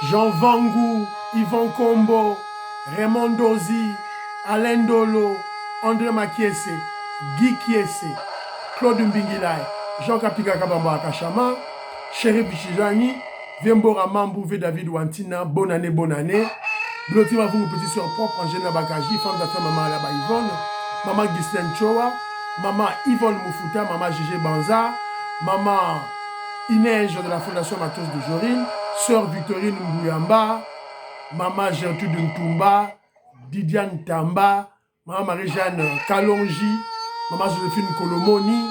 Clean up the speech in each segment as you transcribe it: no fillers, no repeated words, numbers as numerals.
Jean Vangou, Yvon Kombo, Raymond Dozi, Alain Dolo, André Makiese, Guy Kiese, Claude Mbingilai, Jean Kapika Kabamba Akashama, Chérif Bichizani, Viembora Mambouvé David Wantina, bonne année, bonne année. Blotima Vungu Petit Soeur Propre, Angèle Bakaji, femme d'affaires Maman Alaba Yvonne, Maman Ghislaine Choa, Maman Yvonne Moufuta, Maman Gégé Banza, Maman Inès de la Fondation Matos de Jorine, Sœur Victorine Mbouyamba, Maman Gertrude Ntumba, Didiane Tamba, Maman Marie-Jeanne Kalonji, Maman Joséphine Kolomoni,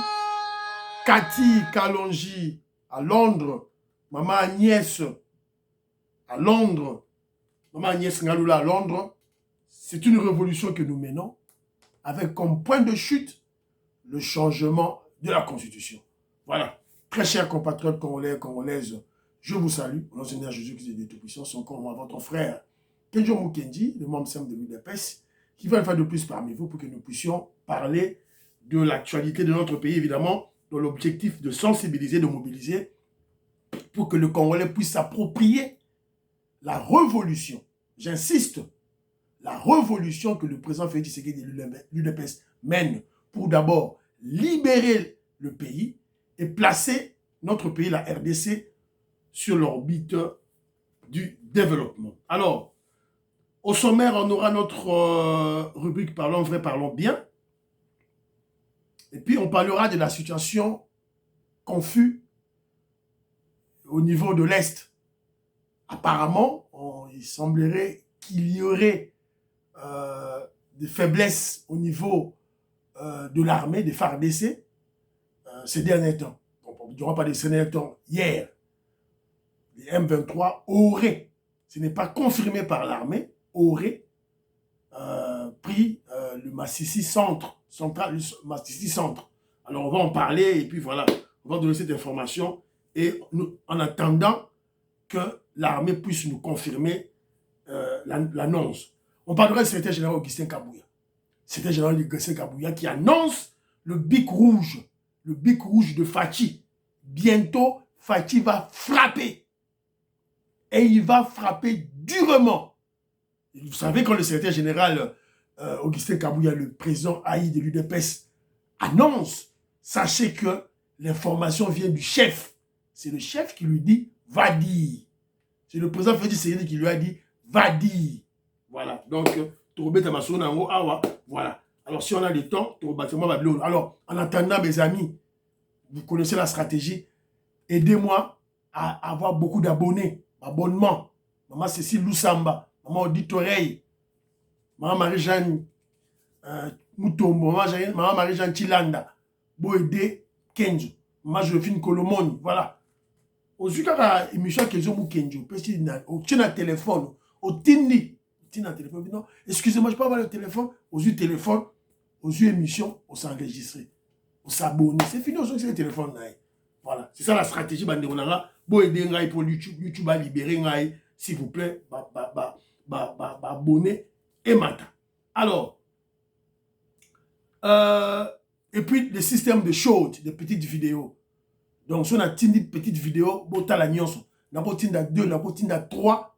Cathy Kalonji à Londres, Maman Agnès à Londres, Maman Agnès Ngaloula à Londres. C'est une révolution que nous menons avec comme point de chute le changement de la Constitution. Voilà. Très chers compatriotes congolais et congolaises, je vous salue. Au nom du Seigneur Jésus-Christ et de Tout-Puissant, son corps, votre frère Kenjo Mukendi, le membre simple de l'UDPS, qui va une fois de plus parmi vous pour que nous puissions parler de l'actualité de notre pays, évidemment, dans l'objectif de sensibiliser, de mobiliser, pour que le Congolais puisse s'approprier la révolution, j'insiste, la révolution que le président Félix Tshisekedi de l'UDPS mène pour d'abord libérer le pays et placer notre pays, la RDC, sur l'orbite du développement. Alors, au sommaire, on aura notre rubrique Parlons vrai, parlons bien. Et puis, on parlera de la situation confuse au niveau de l'Est. Apparemment, il semblerait qu'il y aurait des faiblesses au niveau de l'armée, des FARDC, ces derniers temps. On ne dira pas des derniers temps, hier, les M23 auraient, ce n'est pas confirmé par l'armée, auraient pris le Massissi Centre, le Massissi Centre. Alors on va en parler et puis voilà, on va donner cette information et nous, en attendant que l'armée puisse nous confirmer l'annonce. On parlera du secrétaire général Augustin Kabouya. Secrétaire général Augustin Kabouya qui annonce le bic rouge de Fachi. Bientôt, Fachi va frapper. Et il va frapper durement. Et vous savez, quand le secrétaire général Augustin Kabouya, le président haï de l'UDPS, annonce, sachez que l'information vient du chef. C'est le chef qui lui dit, va dire. C'est le président Félix Tshisekedi qui lui a dit, va dire. Voilà. Donc, voilà. Alors, si on a le temps, alors, en attendant, mes amis, vous connaissez la stratégie. Aidez-moi à avoir beaucoup d'abonnés, abonnements. Maman Cécile Loussamba, Maman Odite Oreille, Maman Marie-Jeanne Moutombo, Maman Marie-Jeanne Chilanda, Boede Kenzo, Maman Joséphine Kolomoni, voilà. Aujourd'hui, quand la émission que j'ai Kenzo, au téléphone, au Tindi, téléphone, non, excusez-moi, je peux avoir le téléphone, aux yeux téléphone, aux yeux émission, on s'enregistrer, on s'abonner. C'est fini, c'est le téléphone. Voilà, c'est ça la stratégie. Bon, aider pour YouTube à libérer, s'il vous plaît, abonner et matin. Alors, et puis le système de short, de petites vidéos. Donc, si on a une petite vidéo, bota la nyonso, na botinda 2, na botinda 3,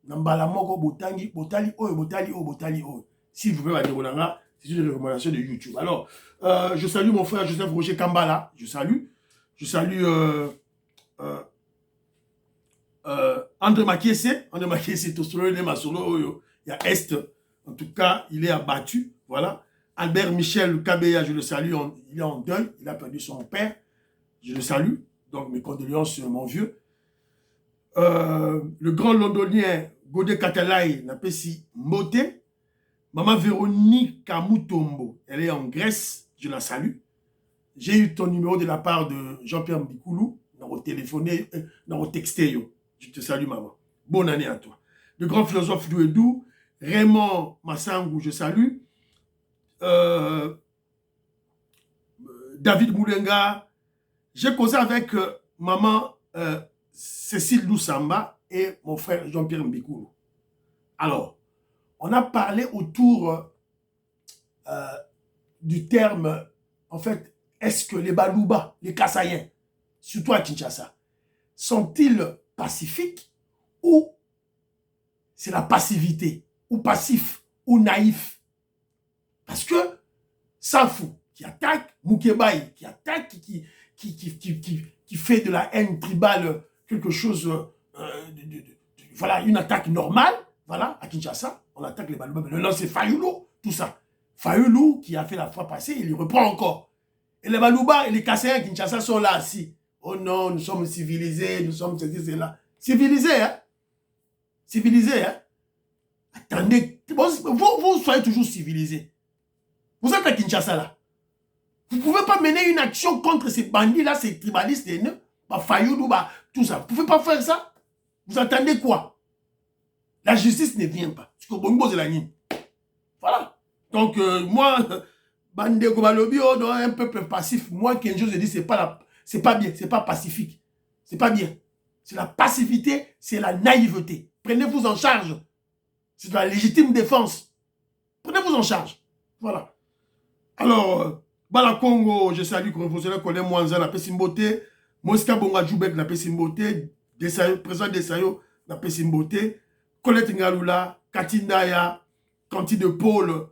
na mbala moko botangi, botali o. S'il vous plaît, c'est une recommandation de YouTube. Alors, je salue mon frère Joseph Roger Kambala, je salue André Makiese, Tostoro, Masolo, il y a Est, en tout cas, il est abattu, voilà. Albert Michel Kabeya, je le salue, il est en deuil, il a perdu son père, je le salue, donc mes condoléances sur mon vieux. Le grand londonien Godé Katalai, Napesi Moté, Maman Véronique Kamutombo, elle est en Grèce, je la salue. J'ai eu ton numéro de la part de Jean-Pierre Mbikoulou, dans téléphoné, dans texté, je te salue maman. Bonne année à toi. Le grand philosophe Douedou, Raymond Massangou, je salue. David Moulenga. J'ai causé avec maman Cécile Loussamba et mon frère Jean-Pierre Mbikoulou. Alors, on a parlé autour du terme, en fait, est-ce que les Balouba, les Kassaïens, surtout à Kinshasa, sont-ils pacifiques ou c'est la passivité, ou passif, ou naïf. Parce que Safou qui attaque, Moukebaï qui attaque, qui fait de la haine tribale quelque chose, voilà, une attaque normale, voilà, à Kinshasa, on attaque les Balouba, mais non, c'est Fayoulou, tout ça. Fayoulou qui a fait la fois passée, il y reprend encore. Et les Balouba et les Kasséens à Kinshasa sont là assis. Oh non, nous sommes civilisés, nous sommes ceci, cela. Civilisés, hein? Civilisés, hein? Attendez, vous soyez toujours civilisés. Vous êtes à Kinshasa, là. Vous ne pouvez pas mener une action contre ces bandits-là, ces tribalistes, Fayoulou, tout ça. Vous ne pouvez pas faire ça. Vous attendez quoi? La justice ne vient pas. Voilà. Donc, moi, Bandeko Balobi, un peuple passif, moi, quelque chose, je dis, c'est pas bien, c'est pas pacifique. C'est pas bien. C'est la passivité, c'est la naïveté. Prenez-vous en charge. C'est de la légitime défense. Prenez-vous en charge. Voilà. Alors, Bala Congo, je salue professeur Colin Mwanza, la Pessimboté, Mosca Bonga Djoubek, la Pessimboté, président Desayo, la Pessimboté, Colette Ngalula, Katindaya, Kanti de Paul,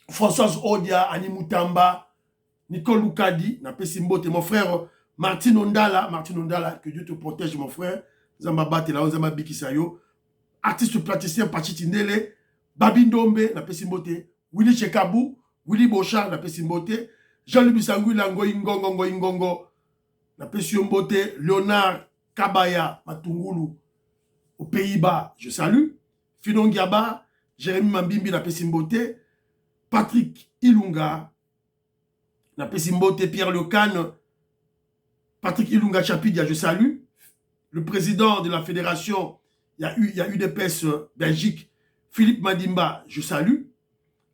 Françoise Odia, Annie Moutamba, Nicole Loukadi, la Pessimboté, mon frère Martin Ondala, que Dieu te protège, mon frère, Zambaba Tela, Zamba Bikisayo, artiste plasticien Pachitindele, Babi Ndombe, la Pessimboté, Willy Chekabou, Willy Bochard, la Pessimboté, Jean-Louis Bissangui, Langoy Ngongo, la Pessimboté, Léonard Kabaya, Matungulu, aux Pays-Bas, je salue, Finon Giaba, Jérémy Mambimbi, la Pessimboté, Patrick Ilunga, la Pessimboté, Pierre Lecane, Patrick Ilunga Chapidia, je salue, le président de la fédération, il y a eu des PES Belgique, Philippe Madimba, je salue,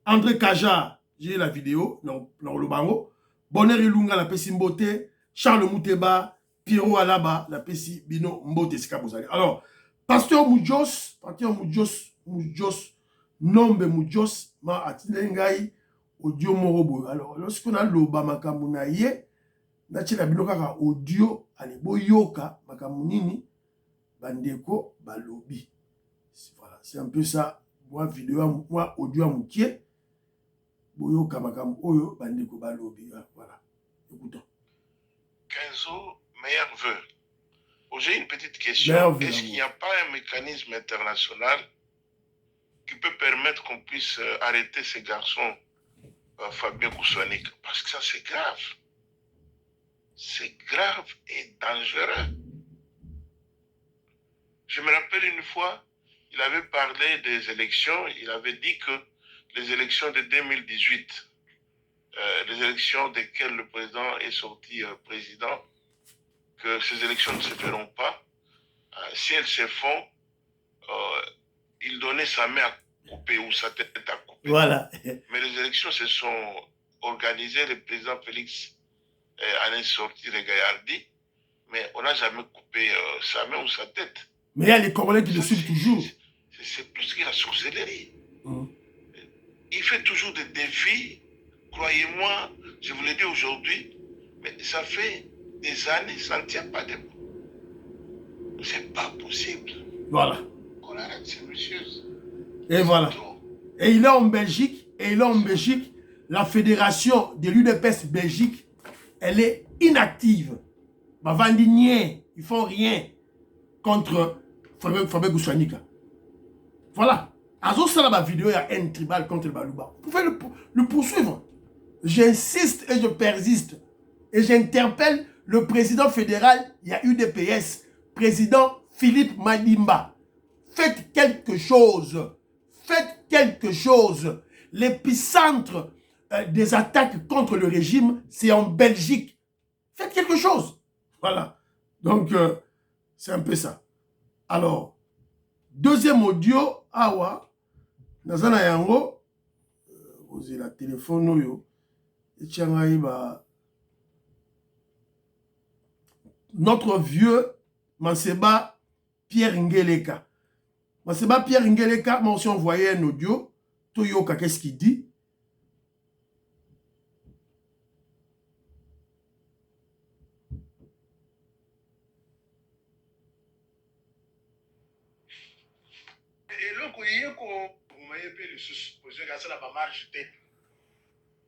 André Kaja, j'ai la vidéo, dans le bango, Bonner Ilunga, la Pessimboté, Charles Mouteba, Pierrot Alaba, la Pessi Bino Mbote Sikabozali. Alors, Pasteur Moudjos, Nombe Moudjos, ma atinengai, audio morobo. Alors, lorsqu'on a l'oba makamuna ye, na bino kaka audio, ale boyoka makamunini, bandeko balobi. Voilà, c'est un peu ça. Moi, vidéo, moi, audio à moukier, boyoka makamu oyo, bandeko balobi. Voilà, écoutons. Kenzo, meilleurs vœux. J'ai une petite question. Est-ce qu'il n'y a pas un mécanisme international qui peut permettre qu'on puisse arrêter ces garçons, Fabien Kousouanik? Parce que ça, c'est grave. C'est grave et dangereux. Je me rappelle une fois, il avait parlé des élections. Il avait dit que les élections de 2018, les élections desquelles le président est sorti président, que ces élections ne se feront pas. Si elles se font, il donnait sa main à couper ou sa tête à couper. Voilà. Mais les élections se sont organisées. Le président Félix en est sorti regardé, mais on n'a jamais coupé sa main ou sa tête. Mais il y a les Congolais qui le suivent toujours. C'est plus que la sorcellerie. Il fait toujours des défis. Croyez-moi, je vous l'ai dit aujourd'hui, mais ça fait des années, ça ne tient pas debout. C'est pas possible. Voilà. On arrête ces messieurs. Et voilà. Et il est en Belgique, la fédération de l'UDPS Belgique, elle est inactive. Bavandinier, ils font rien contre Fabien Kousouanika. Voilà. Azo ça la vidéo, il y a un tribal contre le Balouba. Vous pouvez le poursuivre. J'insiste et je persiste. Et j'interpelle le président fédéral, il y a UDPS, président Philippe Madimba. Faites quelque chose. Faites quelque chose. L'épicentre des attaques contre le régime, c'est en Belgique. Faites quelque chose. Voilà. Donc, c'est un peu ça. Alors, deuxième audio, awa, Nazana Yango, vous avez la téléphone, yo, et notre vieux Manseba Pierre Ngeleka. Manseba Pierre Ngeleka m'a aussi envoyé un audio. Toyoka, qu'est-ce qu'il dit?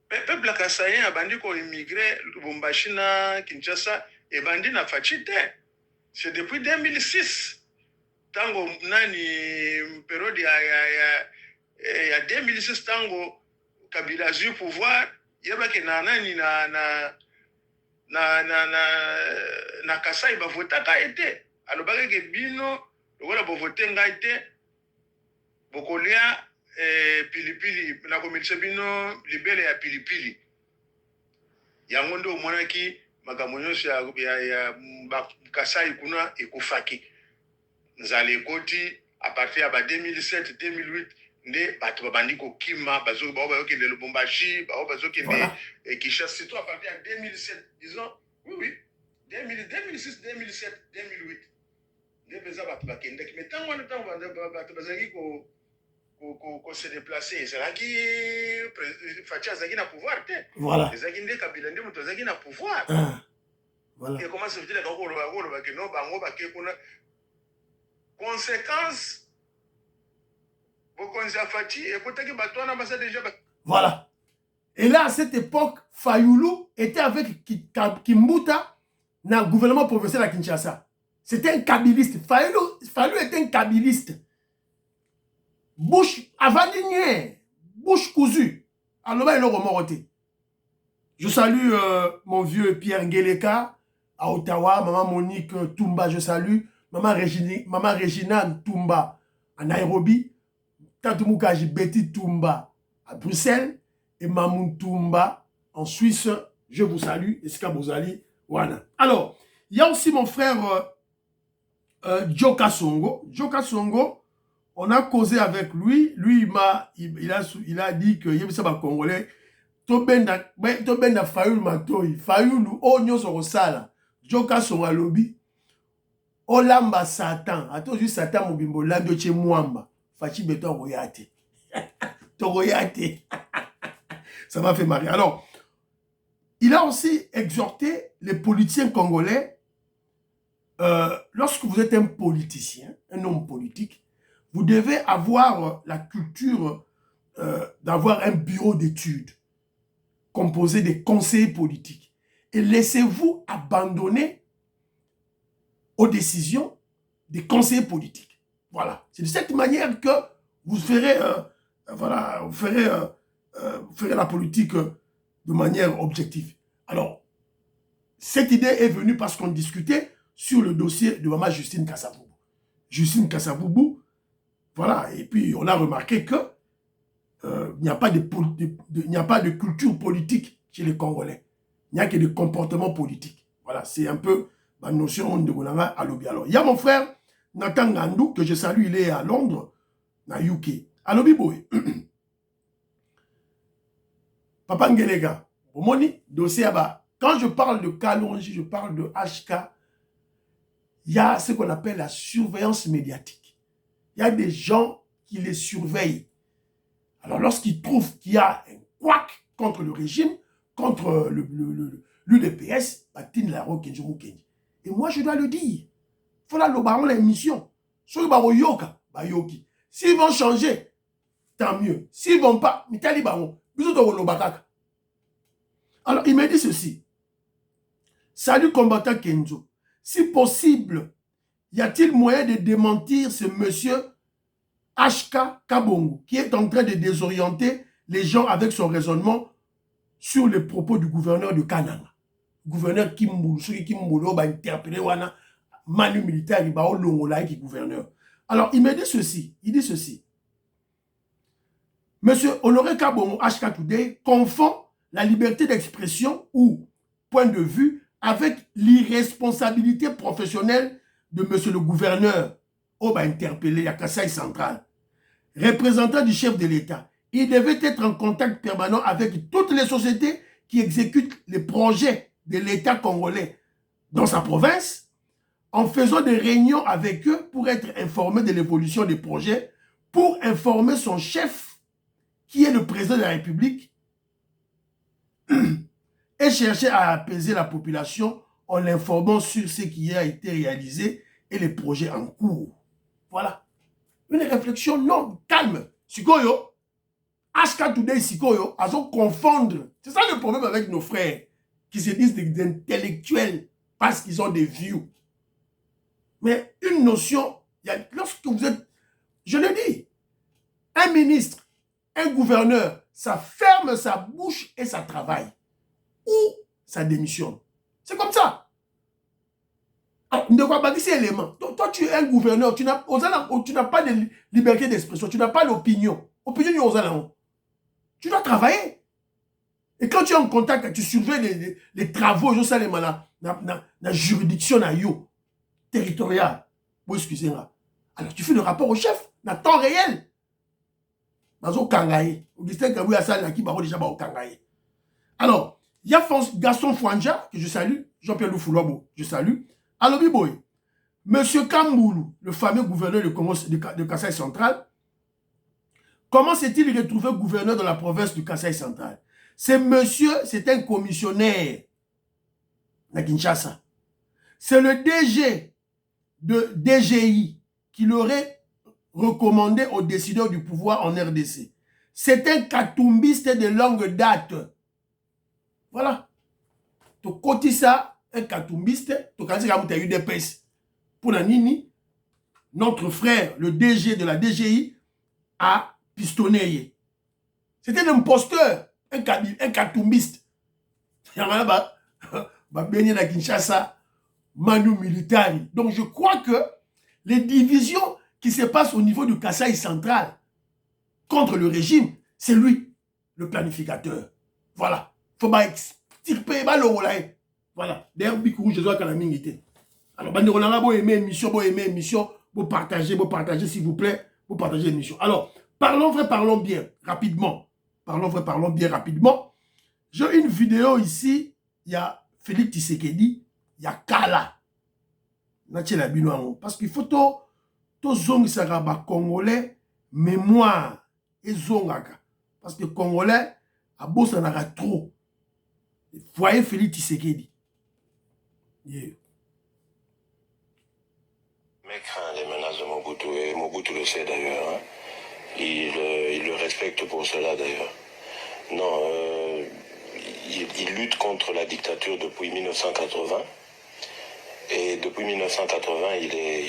peuple kasayen abandi ko immigré Lubumbashi na Kinshasa ebandi na faci te. C'est depuis 2006 tango nani période ya 2006 tango Kabila a eu pouvoir yebaki na nani na Kasai ba votaka ete alobaki ke bino lokola bo voter ngai te bokolia pilipili na komelisa bino libele ya pilipili yango nde omonaki makambo nyonso ya Kasai kuna ekufaki nzala ekoti à partir ya ba 2007 2008 nde bato babandi kokima bazokende Lubumbashi bazokende Kinshasa surtout à partir ya 2007 disons oui 2006 2007 2008 nde peza bato bakendeki mais ntango wana ntango bato bazalaki ko se déplacer ezalaki Faci azalaki na pouvoir te ezalaki nde Kabila nde moto azalaki na pouvoir et comment se fait-il koloba ke no bango bake kuna conséquence voilà. Et là, à cette époque, Fayoulou était avec Kimbuta dans le gouvernement provincial à Kinshasa. C'était un kabiliste. Fayoulou était un kabiliste. Bouche avalignée, bouche cousue. Alors, il est moroté. Je salue mon vieux Pierre Ngeleka à Ottawa, maman Monique Toumba, je salue. Maman Regina Toumba à Nairobi. Tatumukaji Betty Toumba à Bruxelles et Mamoun Toumba en Suisse. Je vous salue. Eska Bozali, Wana. Alors, il y a aussi mon frère Joka Songo. Joka Songo, on a causé avec lui. Lui, il a dit que il y a Congolais. Tobenda Fayoul Matoy. Fayoul Onyo Sorosala. Joka Songo Lobi. Olamba Satan. Attends, juste Satan Mobimbo. Lambio Che Mwamba. Fachi Beton Royate. Royate. Ça m'a fait marrer. Alors, il a aussi exhorté les politiciens congolais. Lorsque vous êtes un politicien, un homme politique, vous devez avoir la culture d'avoir un bureau d'études composé des conseillers politiques. Et laissez-vous abandonner aux décisions des conseillers politiques. Voilà. C'est de cette manière que vous ferez, vous ferez la politique de manière objective. Alors, cette idée est venue parce qu'on discutait sur le dossier de Maman Justine Kassaboubou. Justine Kassaboubou, voilà. Et puis, on a remarqué que il n'y a pas de culture politique chez les Congolais. Il n'y a que des comportements politiques. Voilà. C'est un peu ma notion de Gonanga à l'Obi. Alors, il y a mon frère Nathan Gandou, que je salue, il est à Londres, dans UK. Alobi Boy. Papa Ngelega, Omoni, dossier là-bas. Quand je parle de Kalonji, je parle de HK, il y a ce qu'on appelle la surveillance médiatique. Il y a des gens qui les surveillent. Alors, lorsqu'ils trouvent qu'il y a un couac contre le régime, contre l'UDPS, et moi, je dois le dire. Il faut la l'émission. S'ils vont changer, tant mieux. S'ils ne vont pas, alors, il me dit ceci. Salut combattant Kenzo. Si possible, y a-t-il moyen de démentir ce monsieur HK Kabongo qui est en train de désorienter les gens avec son raisonnement sur les propos du gouverneur de Kananga. Gouverneur Kimboulou, celui qui m'a interpellé, Manu militaire, il va au Longola qui est gouverneur. Alors, il me dit ceci. Il dit ceci. Monsieur Honoré Kabongo, HK Today, confond la liberté d'expression ou point de vue avec l'irresponsabilité professionnelle de monsieur le gouverneur. On va interpeller à Kassai Central. Représentant du chef de l'État. Il devait être en contact permanent avec toutes les sociétés qui exécutent les projets de l'État congolais dans sa province, en faisant des réunions avec eux pour être informé de l'évolution des projets, pour informer son chef, qui est le président de la République, et chercher à apaiser la population en l'informant sur ce qui a été réalisé et les projets en cours. Voilà. Une réflexion non, calme. Sikoyo, HK Today Sikoyo, à se confondre. C'est ça le problème avec nos frères qui se disent des intellectuels parce qu'ils ont des views. Mais une notion, lorsque vous êtes, je le dis, un ministre, un gouverneur, ça ferme sa bouche et ça travaille. Ou ça démissionne. C'est comme ça. Ne vois pas ces éléments. Toi, tu es un gouverneur, tu n'as pas de liberté d'expression, tu n'as pas d'opinion. Opinion, tu dois travailler. Et quand tu es en contact, tu surveilles les travaux, la juridiction territoriale. Vous excusez-moi. Alors, tu fais le rapport au chef, dans temps réel. Alors, il y a Gaston Fouanja, que je salue, Jean-Pierre Loufoulobo, je salue. Alors, Biboy, Monsieur Kamboulou, le fameux gouverneur de Kasaï central, comment s'est-il retrouvé gouverneur de la province du Kasaï central? C'est monsieur, c'est un commissionnaire à Kinshasa. C'est le DG de DGI qui l'aurait recommandé aux décideurs du pouvoir en RDC. C'est un katumbiste de longue date. Voilà. Tu côté ça, un katumbiste, tu as dit que tu as eu des pèses. Pour la Nini, notre frère, le DG de la DGI, a pistonné. C'était un imposteur, un katumbiste. Il y a un Kinshasa, Manu Militari. Donc je crois que les divisions qui se passent au niveau du Kasaï central contre le régime, c'est lui, le planificateur. Voilà. Il faut pas extirper le rôle. Voilà. D'ailleurs, Bikourou, je dois calamité. Alors, vous aimez émission, vous partagez, s'il vous plaît, vous partagez l'émission. Alors, parlons vrai, parlons bien, rapidement. Parlons vrai, parlons bien, rapidement. J'ai une vidéo ici, il y a Félix Tshisekedi, il y a Kala. Parce qu'il faut tout zong saraba congolais, mémoire, et zongaka. Parce que congolais, à bossa n'a trop. Voyez Félix Tshisekedi. Yeah. Mais craint les menaces de Mobutu, et Mobutu le sait d'ailleurs. Hein. Il le respecte pour cela d'ailleurs. Non, il lutte contre la dictature depuis 1980. Et depuis 1980,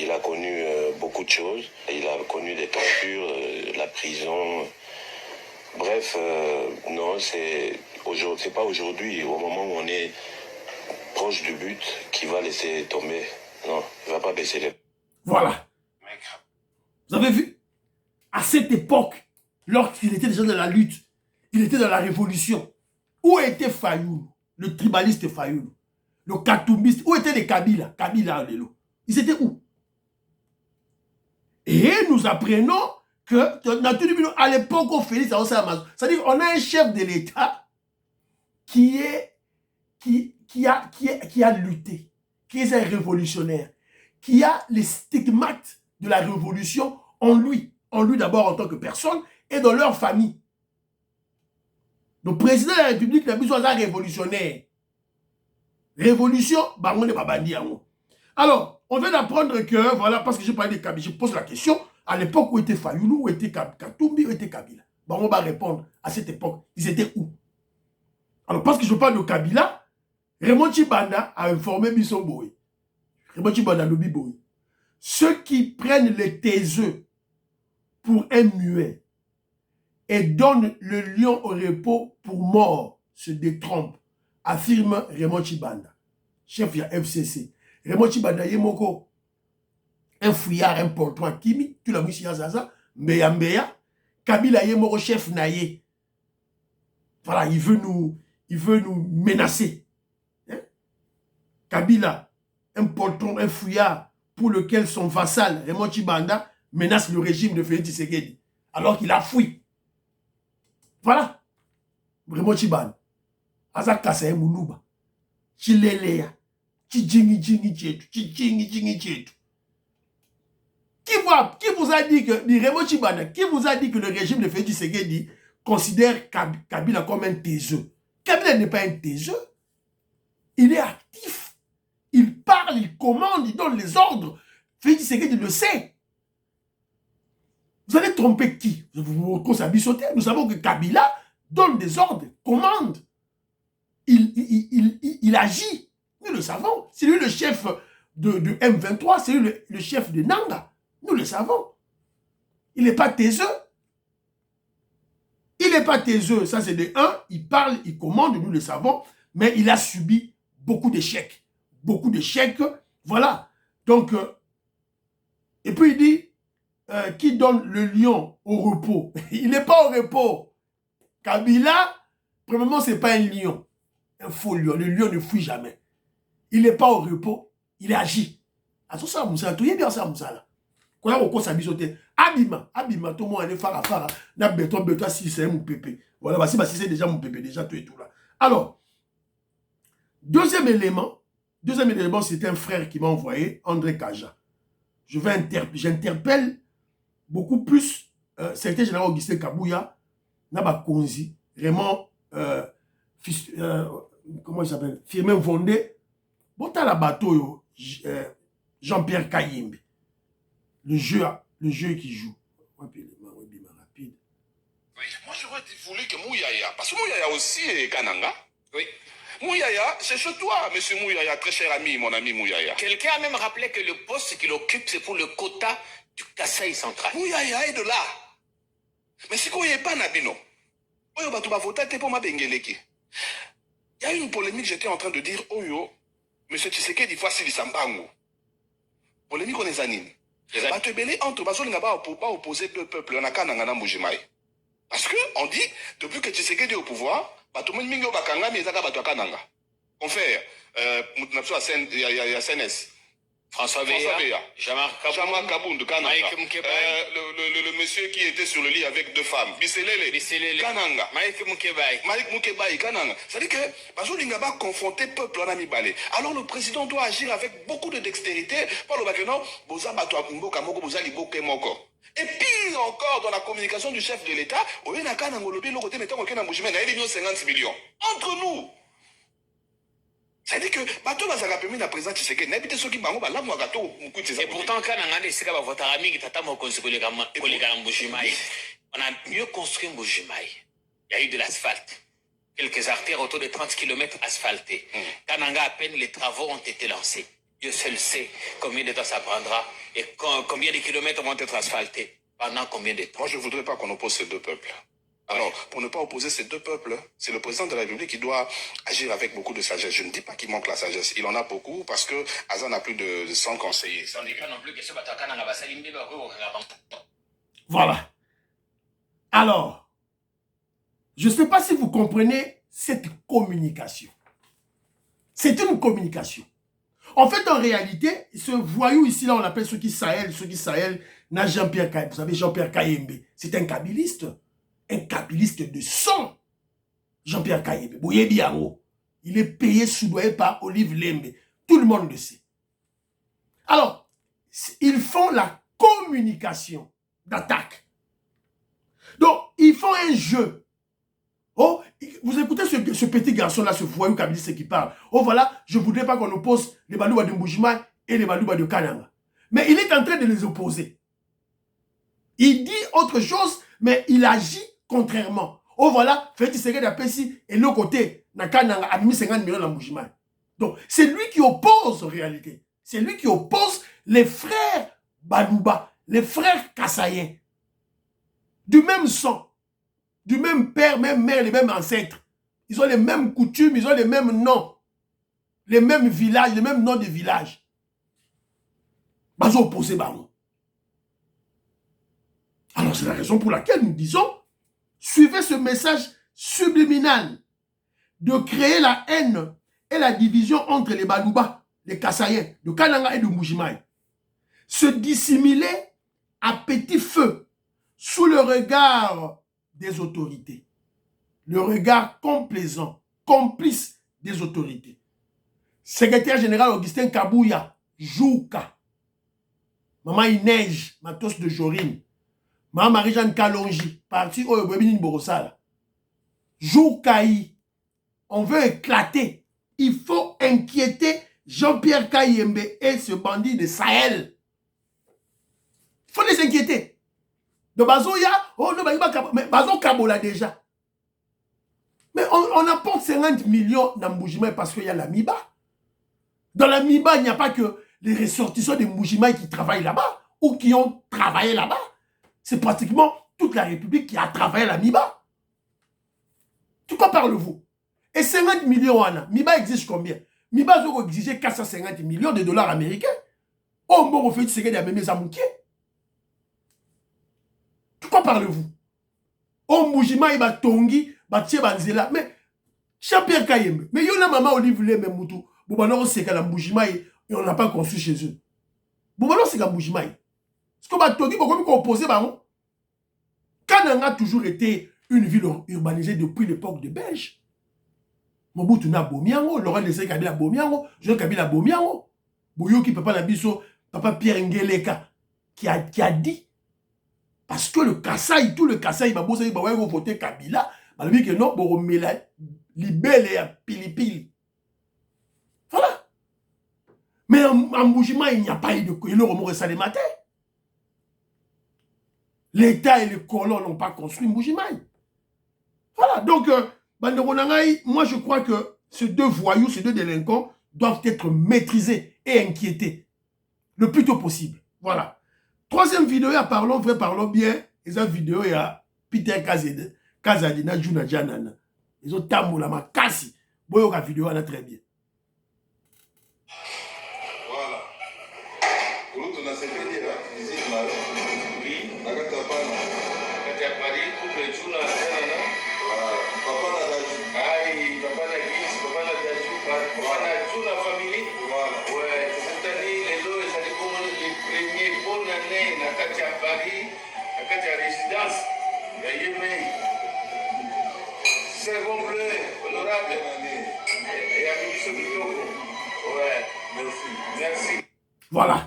il a connu beaucoup de choses. Il a connu des tortures, la prison. Bref, non, c'est pas aujourd'hui, au moment où on est proche du but, qu'il va laisser tomber. Non, il ne va pas baisser les... Voilà. Vous avez vu? À cette époque, lorsqu'il était déjà dans la lutte, il était dans la révolution. Où était Fayoulou, le tribaliste Fayoulou, le katumbiste? Où étaient les Kabila? Kabila, Lélo. Ils étaient où? Et nous apprenons que, à l'époque où Félix a c'est-à-dire qu'on a un chef de l'État qui a lutté, qui est un révolutionnaire, qui a les stigmates de la révolution en lui d'abord en tant que personne et dans leur famille. Le président de la République n'a besoin d'un révolutionnaire. Révolution, on n'est pas bandit. Alors, on vient d'apprendre que, voilà, parce que j'ai parlé de Kabila, je pose la question, à l'époque où était Fayoulou, où était Katumbi, où était Kabila. On va répondre à cette époque. Ils étaient où? Alors, parce que je parle de Kabila, Raymond Tchibanda a informé Bisson Boy. Raymond Tchibanda Lobi Boy. Ceux qui prennent les taiseux pour un muet et donnent le lion au repos pour mort se détrompent, affirme Raymond Tchibanda, chef de la FCC. Raymond Tchibanda Yemoko, un fouillard, un poltron Kimi, tu l'as vu si Zaza, Mbeya, Kabila Yemoko, chef Naye. Voilà, il veut nous menacer. Hein? Kabila, un poltron, un fouillard, pour lequel son vassal, Raymond Tchibanda, menace le régime de Félix Tshisekedi, alors qu'il a fui. Voilà. Raymond Tchibanda. Azakasa Moulouba. Chilelea. Chijingi chetu. Qui vous a dit que, Raymond Tchibanda, qui vous a dit que le régime de Félix Tshisekedi considère Kabila comme un taiseux? Kabila n'est pas un taiseux. Il est actif. Il parle, il commande, il donne les ordres. Félix Tshisekedi le sait. tromper qui? Nous savons que Kabila donne des ordres, commande. Il agit. Nous le savons. C'est lui le chef de M23, c'est lui le chef de Nanga. Nous le savons. Il n'est pas taiseux. Il n'est pas taiseux. Ça, c'est de un. Il parle, il commande, nous le savons. Mais il a subi beaucoup d'échecs. Beaucoup d'échecs. Voilà. Donc, et puis il dit, qui donne le lion au repos? Il n'est pas au repos. Kabila, premièrement, ce n'est pas un lion. Un faux lion. Le lion ne fuit jamais. Il n'est pas au repos. Il agit. À tout ça, Moussa, tout est bien ça, Moussa là. Quand on a bisoté, abima, tout le monde est fara, n'a béton, si c'est mon pépé. Voilà, si c'est déjà mon pépé, déjà tout et tout là. Alors, deuxième élément, c'est un frère qui m'a envoyé, André Kaja. J'interpelle beaucoup plus secrétaire général Augustin Kabouya, Naba Konzi, vraiment, comment il s'appelle, Firmin Vondé, bon, t'as la bateau, Jean-Pierre Kayimbe. Le jeu qui joue. Oui, moi j'aurais voulu que Mouyaya, parce que Mouyaya aussi est Kananga. Oui. Mouyaya, c'est chez toi, monsieur Mouyaya, très cher ami, mon ami Mouyaya. Quelqu'un a même rappelé que le poste qu'il occupe, c'est pour le quota du Kasaï central. Mouyaya est de là. Mais si vous n'avez pas Nabino, Oyo Batouba voté pour ma bengeleki. Il y a eu une polémique, j'étais en train de dire, Oyo, monsieur Tshisekedi, voici le Sambango. Polémique on est anime. Batebele entre Bazoli n'a pas opposé deux peuples, on a Kananga Mbujimaï. Parce que, on dit, depuis que Tshisekedi est au pouvoir, Batoumou Mingo Bakanga, Mizaka Batua Kananga. Confère, il y a CNS. François Veya, Jamar Kaboun de Kananga. Le monsieur qui était sur le lit avec deux femmes. Bisselele. Kananga. Mike Moukebaï, Kananga. C'est-à-dire que Bazou Lingaba confronté peuple en Amibale. Alors le président doit agir avec beaucoup de dextérité. Pour le Bakeno, Boza Batua Mboka Moko, Boza Liboke Moko. Et pire encore, dans la communication du chef de l'État, on a Kananga Lobi, le côté mettant aucun embouchement, il y a 50 millions. Entre nous. C'est-à-dire que bateau bazaka permis na président Tshisekedi n'habite ceux qui bango ba lamu agato mukuti ça. Et pourtant quand on a des sika ba voter ami tata mo konsikole kama koleka Mbujimaï. On a mieux construit Mbujimaï. Il y a eu de l'asphalte. Quelques artères autour de 30 km asphaltées. Kananga à peine les travaux ont été lancés. Dieu seul sait combien de temps ça prendra et combien de kilomètres vont être asphaltés. Pendant combien de temps? Moi je ne voudrais pas qu'on oppose ces deux peuples. Alors, pour ne pas opposer ces deux peuples, c'est le président de la République qui doit agir avec beaucoup de sagesse. Je ne dis pas qu'il manque la sagesse. Il en a beaucoup parce que Azan a plus de 100 conseillers. Voilà. Alors, je ne sais pas si vous comprenez cette communication. C'est une communication. En fait, en réalité, ce voyou ici, là, on appelle ceux qui Sahel, n'a Jean-Pierre Kayembe. Vous savez, Jean-Pierre Kayembe, c'est un kabiliste. Un kabiliste de sang. Jean-Pierre Kayembe. Il est payé, soudoyé par Olive Lembe. Tout le monde le sait. Alors, ils font la communication d'attaque. Donc, ils font un jeu. Oh, vous écoutez ce petit garçon-là, ce voyou kabiliste qui parle. Oh, voilà, je ne voudrais pas qu'on oppose les Balouba de Mbujimaï et les Balouba de Kananga. Mais il est en train de les opposer. Il dit autre chose, mais il agit contrairement. Oh voilà, Félix Tshisekedi a Pessi et l'autre côté, Nakananga a mis 50 millions dans Mbujimaï. Donc, c'est lui qui oppose en réalité. C'est lui qui oppose les frères Balouba, les frères Kassaïens. Du même sang, du même père, même mère, les mêmes ancêtres. Ils ont les mêmes coutumes, ils ont les mêmes noms. Les mêmes villages, les mêmes noms de villages. Bazo opposé Bamou. Alors, c'est la raison pour laquelle nous disons, suivez ce message subliminal de créer la haine et la division entre les Balouba, les Kassaïens, de Kananga et de Mbujimaï. Se dissimuler à petit feu sous le regard des autorités. Le regard complaisant, complice des autorités. Secrétaire général Augustin Kabouya, Jouka. Maman Inej, Matos de Jorine. Maman Marie-Jeanne Kalonji, parti au Webinin Borosala. Joukaï, on veut éclater. Il faut inquiéter Jean-Pierre Kayembe et ce bandit de Sahel. Il faut les inquiéter. Donc, Bazoya, oh non, mais Bazo Kabola déjà. Mais on apporte 50 millions dans Mbujimaï parce qu'il y a la MIBA. Dans la MIBA, il n'y a pas que les ressortissants de Mbujimaï qui travaillent là-bas ou qui ont travaillé là-bas. C'est pratiquement toute la République qui a travaillé à la MIBA. De quoi parlez-vous? Et 50 millions, Anna, MIBA exige combien? MIBA doit exiger 450 millions de dollars américains. Oh, bon, on fait ce qu'il y a même Zamouké. De quoi parlez-vous? Oh, Mbujimaï, Tongi, Batie Banzela. Mais, Jean-Pierre Kayembe, mais il y a maman Olive Lé, même Moutou. Boubano, c'est qu'à la Mbujimaï, et on n'a pas construit chez eux. Boubano, c'est qu'à Mbujimaï. Est-ce que Tongi, pourquoi qu'on opposé, Baron? Kananga a toujours été une ville urbanisée depuis l'époque de Belge. Mobutu na Bomiango, Laurent Désiré Kabila Bomiango, Jean Kabila Bomiango. Bouyoki Papa Nabiso, Papa Pierre Ngeleka, qui a dit, parce que le Kassai, tout le Kassai, il va voter Kabila, il dit que non, pour libérer et pili-pili. Voilà. Mais en Mbujimaï, il n'y a pas eu de remords ça les matins. L'État et les colons n'ont pas construit Mbujimaï. Voilà, donc, moi je crois que ces deux voyous, ces deux délinquants doivent être maîtrisés et inquiétés le plus tôt possible. Voilà. Troisième vidéo, parlons vrai, parlons bien. Et cette vidéo, il y a Peter Kazadi, Juna Janana. Ils ont tamou la makasi. Boyo la vidéo, elle a très bien. Voilà. Pour nous, on a cette idée là. Visite là. Oui. Nakata Pana. Nakata Paris, couple Juna Janana. Voilà. Papa na Daju. Aïe, papa na Gis, papa na Daju. Papa na Juna famille. Voilà. Ouais. Cette année, les deux, ça dit comme les premiers bonnes années. Nakata Paris. Nakata résidence. Yayemei. Second bleu, honorable. Et Abibiso Biloko. Ouais. Merci. Merci. Voilà.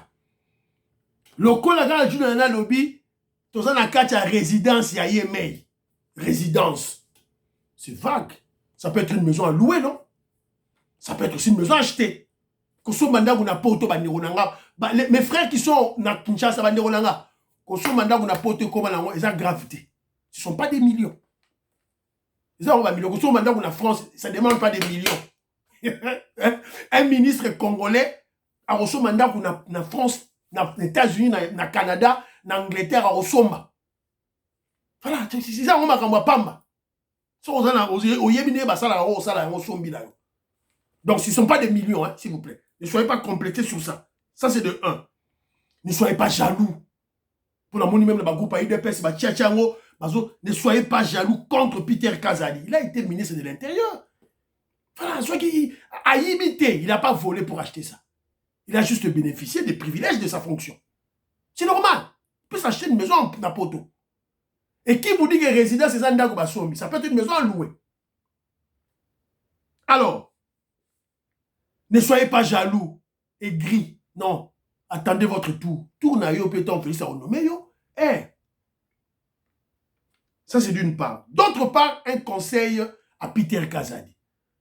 Le Kolaga Juna Lobby, tout ça n'a qu'à résidence Yayemei. Résidence. C'est vague. Ça peut être une maison à louer, non? Ça peut être aussi une maison achetée. Mes frères qui sont à Kinshasa, ils ont gravité. Ce ne sont pas des millions. Ils ont des millions. En France, ça ne demande pas des millions. Un ministre congolais a reçu un mandat en France, aux États-Unis, au Canada, en Angleterre, à Osoma. Voilà, c'est ça, on m'a dit Pamba. Donc, ce ne sont pas des millions, hein, s'il vous plaît. Ne soyez pas complétés sur ça. Ça, c'est de 1. Ne soyez pas jaloux. Pour la même le groupe UDPS, ne soyez pas jaloux contre Peter Kazadi. Il a été ministre de l'Intérieur. Voilà, soit qu'il a imité. Il n'a pas volé pour acheter ça. Il a juste bénéficié des privilèges de sa fonction. C'est normal. Il peut s'acheter une maison en Napoto. Et qui vous dit que résidence c'est Zandago Basomi? Ça peut être une maison à louer. Alors, ne soyez pas jaloux et gris. Non. Attendez votre tour. Tour na yo péton fait ça au nommé yo. Eh. Ça c'est d'une part. D'autre part, un conseil à Peter Kazadi.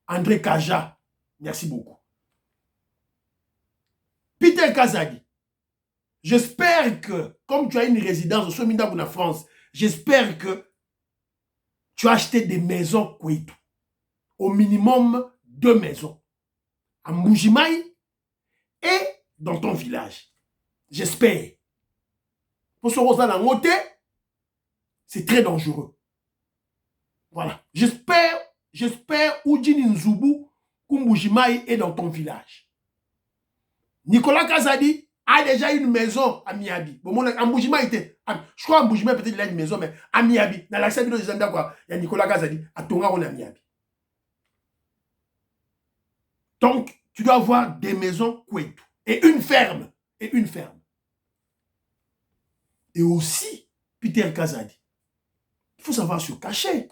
André Kaja. Merci beaucoup. Peter Kazadi. J'espère que, comme tu as une résidence au Sominda en France, j'espère que tu as acheté des maisons Kouitou. Au minimum 2 maisons. À Mbujimaï et dans ton village. J'espère. Pour ce Rosa Langote, c'est très dangereux. Voilà. J'espère Oudjini Nzubu Mbujimaï est dans ton village. Nicolas Kazadi a déjà une maison à Miabi. Bon, Mbujimaï était. Je crois que Mbujimaï peut-être il a une maison, mais à Miabi. Dans l'accès de Zanda, quoi. Il y a Nicolas Kazadi. À Tonga, on est à Miabi. Donc, tu dois avoir des maisons Kouétou. Et une ferme. Et une ferme. Et aussi, Peter Kazadi. Il faut savoir se cacher.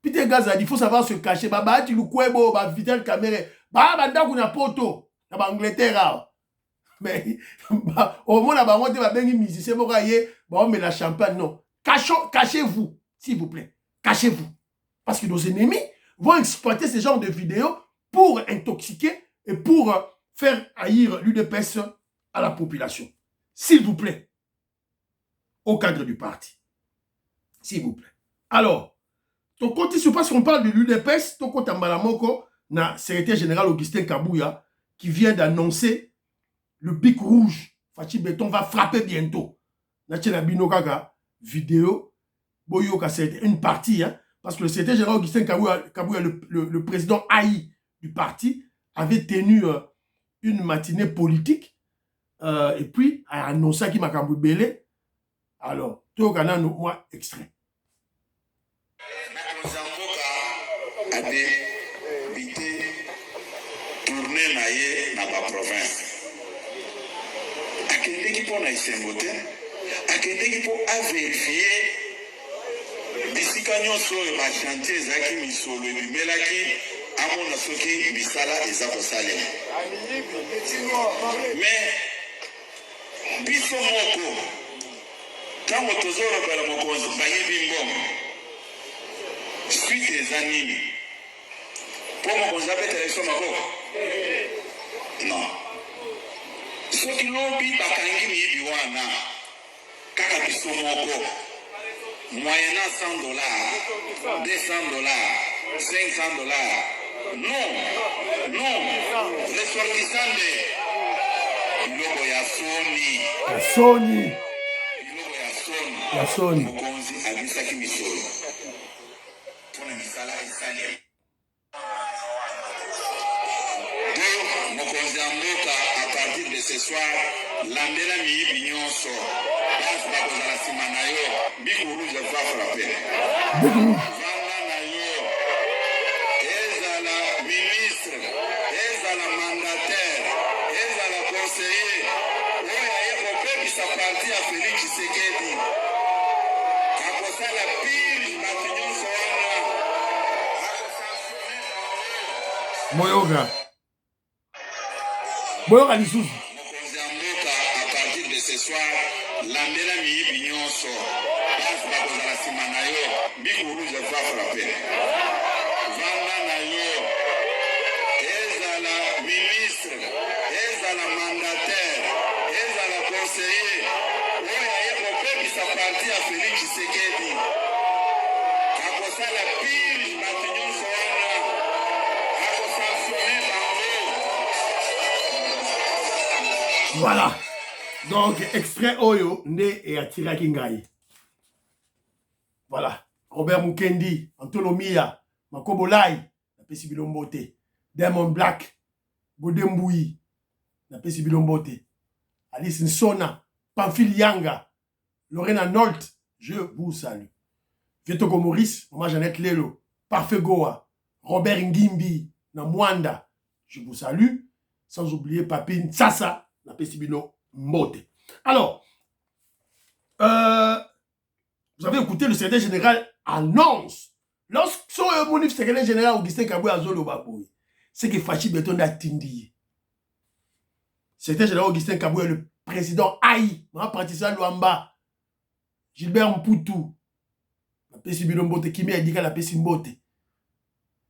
Peter Kazadi, il faut savoir se cacher. Baba, tu le kouebo, ba Vitel Kamere. Baba, ndaku na poto. Na ba Angleterre. Mais, au moins, on va bengi musicien, on met la champagne. Non. Cachez-vous, s'il vous plaît. Cachez-vous. Parce que nos ennemis vont exploiter ce genre de vidéos pour intoxiquer et pour faire haïr l'UDPS à la population. S'il vous plaît. au cadre du parti. S'il vous plaît. Alors, ton côté, je pense qu'on parle de l'UDPS, ton côté Mbalamoko, na secrétaire général Augustin Kabouya, qui vient d'annoncer le bic rouge. Fachi Béton va frapper bientôt. Natchela Binokaka, vidéo, Boyoka, c'est une partie, hein, parce que le secrétaire général Augustin Kabouya, le président haï du parti, avait tenu une matinée politique et puis a annoncé qu'il m'a Belé. Alors, tout le canal, moi, extrait. A débité tourner naïe dans la province. A quelqu'un qui peut naïse mbote, a quelqu'un qui peut vérifier bisika nyonso ma chantier zaki misolo bimelaki amona soki bisala eza kosalema. Mais biso moko tango tozolobela mokonzi bayebi mbongo suite eza nini mpo mokonzi abetela biso maboko non soki lobi bakangi miyibi wana kaka biso moko moyennant $100, $200, $500, non ressortissant de biloko ya soni biloko ya soni mokonzi abisaki misolo mpona misala esalema to mokonzi ya mboka à partir de ce soir landela miyibi nyonso basi bakozala nsima na yo biku rouge va frappe vanda na yo ezala ministre ezala mandataire ezala conseiller oyo aye kopekisa parti ya Félix Tshisekedi akosala pire bato nyonso wana Boyoka lisusu mokonzi ya mboka à partir de ce soir landela miyibi nyonso basi bakozala nsima na yo biku rouge va frappe vanda na yo ezala ministre ezala mandataire ezala conseiller oyo aye kopekisa parti ya Félix Tshisekedi akosala pire bato nyonso wana akosanctionne bango. Voilà. Donc, extrait Oyo, Nde et Atira Kingai. Voilà. Robert Mukendi, Antolomia, Makobolai, la Pessi Bilombote, Diamond Black, Godemboui, la Pessi Bilombote, Alice Nsona, Pamphile Yanga, Lorena Nolt, je vous salue. Vietoko Maurice, Maman Jeannette Lelo, Parfait Goa, Robert Ngimbi, Namwanda, je vous salue. Sans oublier Papine Tsassa, la Pessi Bilombote. Alors, vous avez écouté le secrétaire général annonce. Lorsque mon secrétaire général Augustin Kabouya Azolo Baboui, c'est que Fachi Beton a tindi. Secrétaire général Augustin Kabouya, le président Aïe, Patricia Luamba, Gilbert Mputu, la Pessi Bilombote, Kimi Adika, la Pessi Mbote.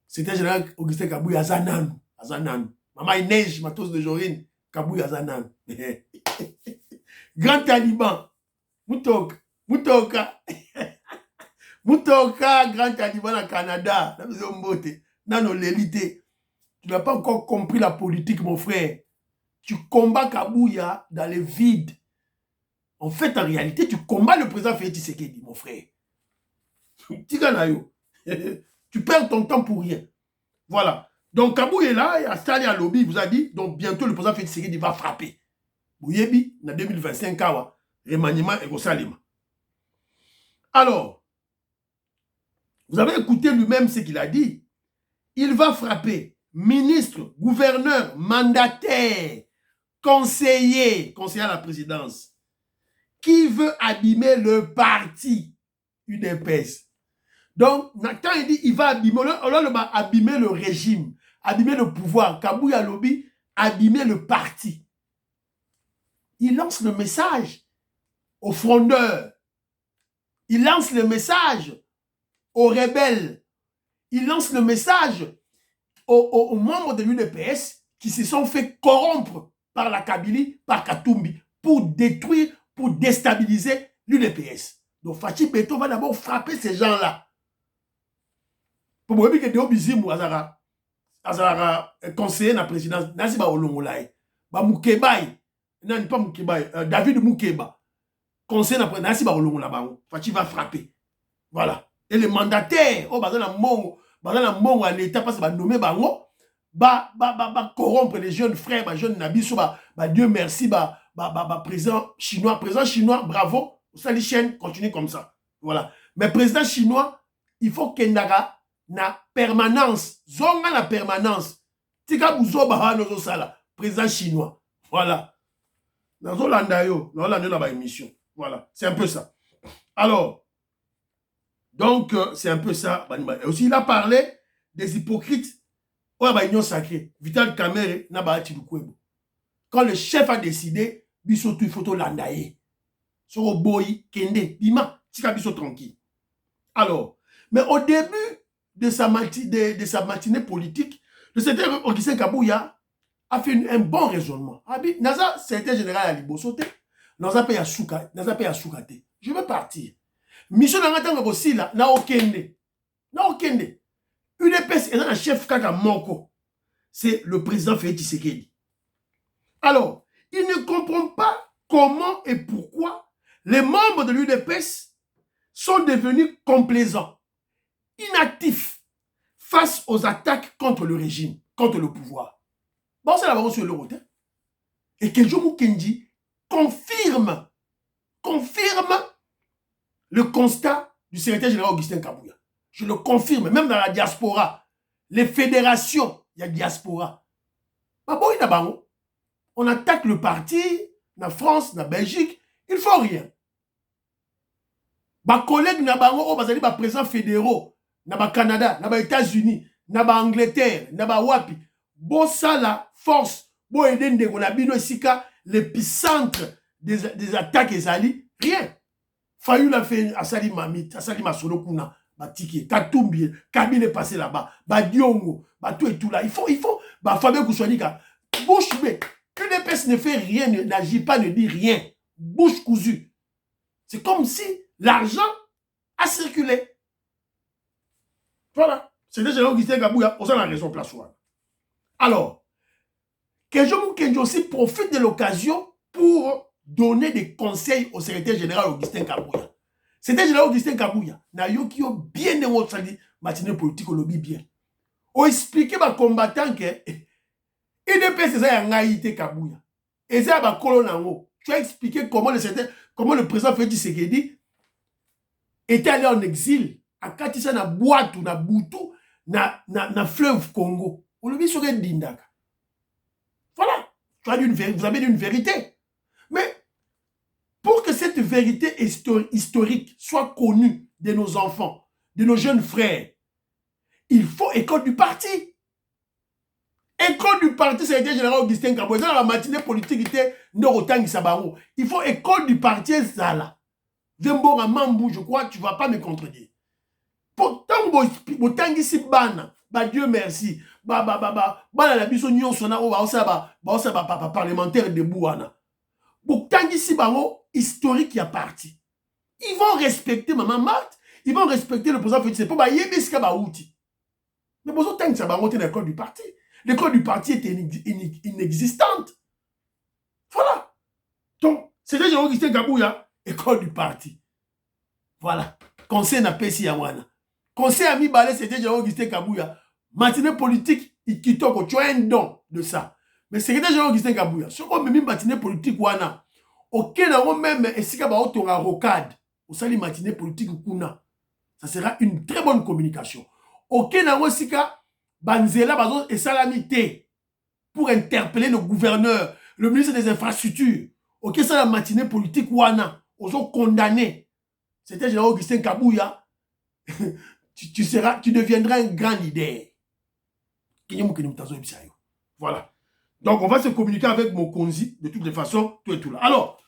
Secrétaire général Augustin Kabouya Azananu, Maman Inège, Matos de Jorine, Kabouya Azananu. Grand Taliban, Moutoka, Grand Taliban au Canada, la maison Mbote, Nano l'élité. Tu n'as pas encore compris la politique, mon frère. Tu combats Kabouya dans le vide. En fait, en réalité, tu combats le président Félix Tshisekedi, mon frère. Tu perds ton temps pour rien. Voilà. Donc, Kabouya est là, il a installé à lobby, il vous a dit, donc bientôt le président Félix Tshisekedi va frapper. Bouyebi, en 2025, Kawa, remaniement et Gosalima. Alors, vous avez écouté lui-même ce qu'il a dit. Il va frapper ministre, gouverneur, mandataire, conseiller à la présidence, qui veut abîmer le parti UDPS. Donc, quand il dit il va abîmer, on va abîmer le régime, abîmer le pouvoir, Kabouya Lobby, abîmer le parti. Il lance le message aux frondeurs. Il lance le message aux rebelles. Il lance le message aux membres de l'UDPS qui se sont fait corrompre par la Kabylie, par Katumbi, pour détruire, pour déstabiliser l'UDPS. Donc Fachi Beto va d'abord frapper ces gens-là. Pour moi, que Deo Bizimu azara conseiller na présidence, nasi ba olongolaye. Ba Mukebai, non pas Mukebai, David Mukeba. Conseiller na présidence, nasi ba olongola bango. Fachi va frapper. Voilà. Et les mandataires, oh bazana mongo à l'état parce que ba nommer bango, ba corrompre les jeunes frères, ba jeunes nabiso, ba Dieu merci, président chinois, bravo. Ça les chaînes continue comme ça. Voilà. Mais président chinois, il faut qu'il na permanence. Zonga na permanence. Tika buzo ba no sala. Président chinois. Voilà. Dans Zolanda yo, dans la ba émission. Voilà. C'est un peu ça. Alors, donc, c'est un peu ça. Et aussi, il a parlé des hypocrites. Ouais, bah, union sacrée. Vital Kamerhe na ba Tilukwebo. Quand le chef a décidé, bisotu photo landaye. Sur boy, kende, bima, tika biso tranquille. Alors, mais au début de sa matinée politique, le secrétaire Augustin Kabouya a fait un bon raisonnement. Abi, Naza, secrétaire général à Libosote, Naza paye à Soukate. Je veux partir. Mission d'Angatanga aussi là, na okende. UDPS est un chef kaka moko. C'est le président Félix Tshisekedi. Alors, il ne comprend pas comment et pourquoi les membres de l'UDPS sont devenus complaisants, inactifs face aux attaques contre le régime, contre le pouvoir. Bon, c'est la parole sur le route. Et que Jomo Kendi confirme le constat du secrétaire général Augustin Kabouya. Je le confirme, même dans la diaspora, les fédérations, il y a diaspora. On attaque le parti, na France, na Belgique, il ne faut rien. Ba collègues na bango, bazali ba présidents fédéraux, na ba Canada, na ba États-Unis, na ba Angleterre, na ba wapi. Bo la force, bo edende on a bino sika l'épicentre des attaques ezali, rien. Fayou l'a fait à Sali Mamit, à Sali Masolo Kuna, Batiki, Katumbi, Kabine est passé là-bas, Badiongo, tout et tout là. Il faut, Fabien Koussouanika, bouche bée. UDPS ne fait rien, n'agit pas, ne dit rien. Bouche cousue. C'est comme si l'argent a circulé. Voilà. C'est déjà Augustin Kabouya, on a la raison place. Alors, Kenjo Kenjo aussi profite de l'occasion pour donner des conseils au secrétaire général Augustin Kabouya. Secrétaire général Augustin Kabouya, na yo qui ont bien démontré matinée politique au lobby bien. On expliqué aux combattants que UDPS c'est un ngaïté Kabouya. Et c'est un colon. Tu as expliqué comment le président Félix Tshisekedi était allé en exil à Katissa na Boatou, na Boutou, na fleuve Congo. On le dit sur Dindaka. Voilà. Vous avez dit une vérité. Mais pour que cette vérité historique soit connue de nos enfants, de nos jeunes frères, il faut école du parti. École du parti, c'est le général Augustin Kabouya. Dans la matinée politique, il faut école du parti, Zala. Vembora Mambou, je crois, tu ne vas pas me contredire. Pourtant, ici, Dieu merci. La biso nyon sona parlementaire de Bouana. Pourtant, ici, historique y a parti. Ils vont respecter Maman Marthe, ils vont respecter le président Félix. C'est pas outil. Mais pour autant, ça va monter l'école du parti. L'école du parti était inexistante. Voilà. Donc, c'est déjà Augustin Kabouya, école du parti. Voilà. Conseil n'a pas si yawana. Conseil ami balé, c'était déjà Augustin Kabouya. Matinée politique, il quitte tu as un don de ça. Mais c'est déjà Augustin Kabouya. Ce qu'on met matinée politique, wana. Aucun n'a même, et si kaba autora rocade, au sali matinée politique kuna. Ça sera une très bonne communication. Aucun n'a aussi Banzela Bazon et Salamité pour interpeller le gouverneur, le ministre des Infrastructures. Ok, ça la matinée politique wana, aux autres condamnés. C'était général Augustin Kabouya. tu deviendras un grand leader. Voilà. Donc on va se communiquer avec mon Konzi de toutes les façons, tout et tout là. Alors,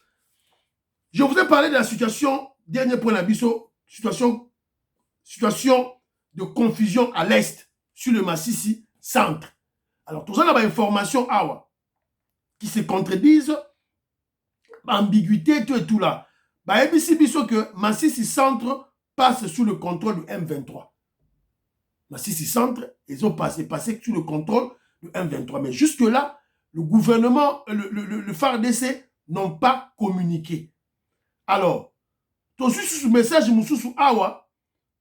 je vous ai parlé de la situation, dernier point d'abisso, situation de confusion à l'est. Sur le Massissi centre. Alors, tout ça, il y a des informations qui se contredisent, ambiguïté, tout et tout là. ABC biso que Massissi Centre passe sous le contrôle du M23. Massissi Centre, ils ont passé sous le contrôle du M23. Mais jusque-là, le gouvernement, le FARDC n'ont pas communiqué. Alors, tout ce message, Moussoussou Awa,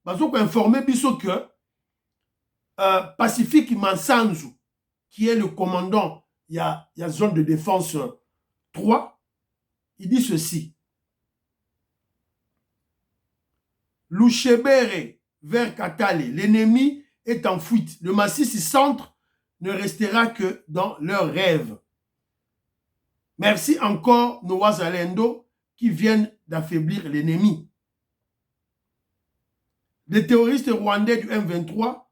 ils ont informé biso que Pacifique Mansanzu, qui est le commandant, il y a zone de défense 3, il dit ceci. Louchebere vers Katale, l'ennemi est en fuite. Le Massissi Centre ne restera que dans leurs rêves. Merci encore nos Wazalendo qui viennent d'affaiblir l'ennemi. Les terroristes rwandais du M23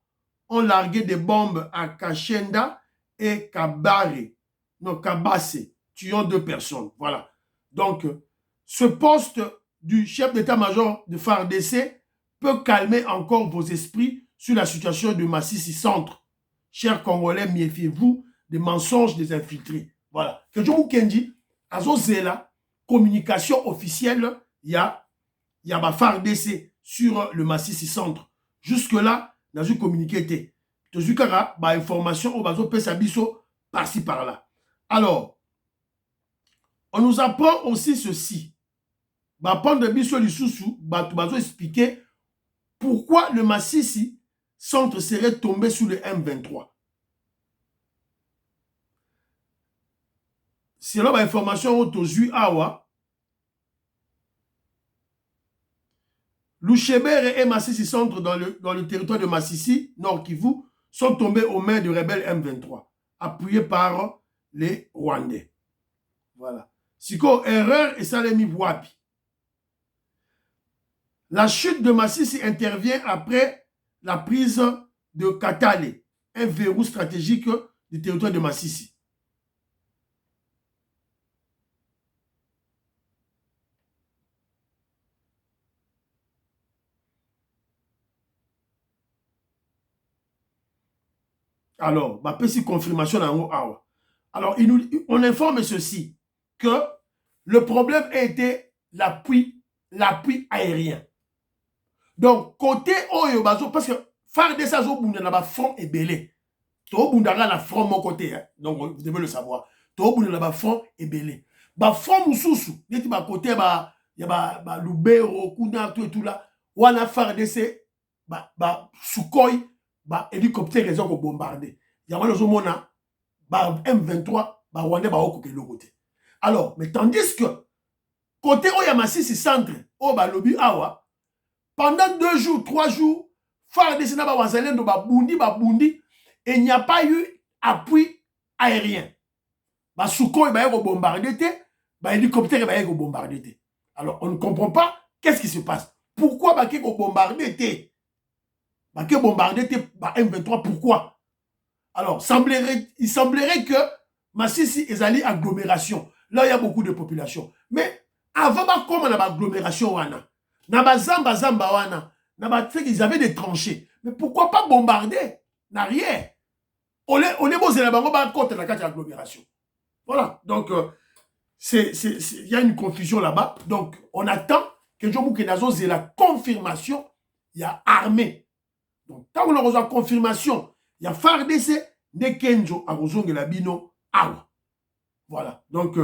ont largué des bombes à Kachenda et Kabare. Non, Kabase, tuant 2 personnes. Voilà. Donc, ce poste du chef d'état-major de FARDC peut calmer encore vos esprits sur la situation de Massissi Centre. Chers Congolais, méfiez-vous des mensonges des infiltrés. Voilà. Que je vous dis, à Zozela, communication officielle, il y a FARDC sur le Massissi Centre. Jusque-là, n'a pas communiqué. Tu as une information au bazo Pesabiso par-ci par-là. Alors, on nous apprend aussi ceci. Pendant biso lisusu, bazo expliquer pourquoi le Massissi Centre serait tombé sous le M23. Selon l'information autour Awa, Louchebere et Massissi Centre dans le territoire de Massissi, Nord Kivu, sont tombés aux mains de rebelles M23, appuyés par les Rwandais. Voilà. Siko, erreur et Salemi Wapi. La chute de Massissi intervient après la prise de Katale, un verrou stratégique du territoire de Massissi. Alors, ma petite confirmation en haut. Alors, on informe ceci, que le problème a été l'appui aérien. Donc, côté Oyo, parce que FARDC a un front ébélé. Tout le monde a un front mon côté. Donc, vous devez le savoir. Tout le monde a un front ébélé. Le front Moussoussou, il y a côté, il y a Lubero, Kuna, tout et tout là. Ou on a FARDC, Sukhoi, hélicoptère les ont bombardé. Il y a M23, Rwandais côté. Alors, mais tandis que côté Massissi Centre, Lobby Awa, pendant 2 jours, 3 jours, FARDC n'a pas Babundi, et il n'y a pas eu appui aérien. Sukhoi va bombarder, hélicoptère va bombarder. Alors, on ne comprend pas qu'est-ce qui se passe. Pourquoi va bombarder? Bombarder M23, pourquoi? Alors, il semblerait que Massissi est allé à agglomération. Là, il y a beaucoup de population. Mais avant, comme on a agglomération, ils avaient des tranchées. Mais pourquoi pas bombarder? N'arrière. On est beau, c'est la côte de la carte d'agglomération. Voilà. Donc, il y a une confusion là-bas. Donc, on attend que Djomou Kenazo ait la confirmation. Il y a armée. Donc, quand on a reçu la confirmation, il y a FARDC, Nekenjo, Arozong et Labino, Awa. Voilà. Donc,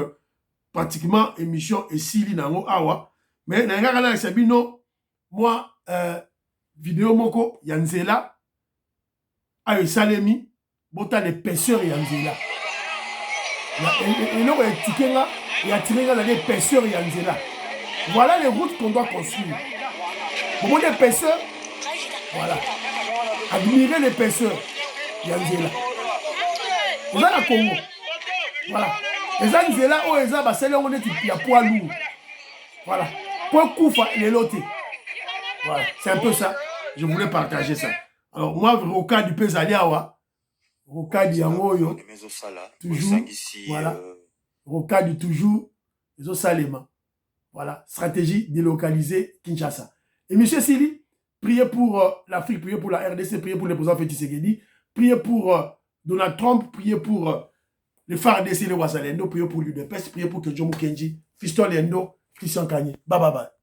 pratiquement, émission est Sili Nango, Awa. Mais, Nangara Sabino, moi, vidéo Moko, Yanzela, Ayo Salemi, Bota l'épaisseur Yanzela. Et là, il y a tiré dans l'épaisseur Yanzela. Voilà les routes qu'on doit construire. Beaucoup d'épaisseur, voilà. Admirez l'épaisseur. Yanzela. Vous avez la Congo. Voilà. Les Yanzela, oh, les Yanzela, c'est là où on est, il y a poids lourd. Voilà. Point Koufa, les lotés. Voilà. C'est un peu ça. Je voulais partager ça. Alors, moi, Roka du Pesaliawa, Roka du Yangoyo, toujours, voilà. Roka du toujours, les Osalema. Voilà. Stratégie délocalisée Kinshasa. Et monsieur Sili, priez pour l'Afrique, priez pour la RDC, priez pour le président Félix Tshisekedi, priez pour Donald Trump, priez pour les FARDC, les Wazalendo, priez pour l'UDPS, priez pour que Djomou Kenji, Fiston Lendo, Christian Kanye. Bye bye bye.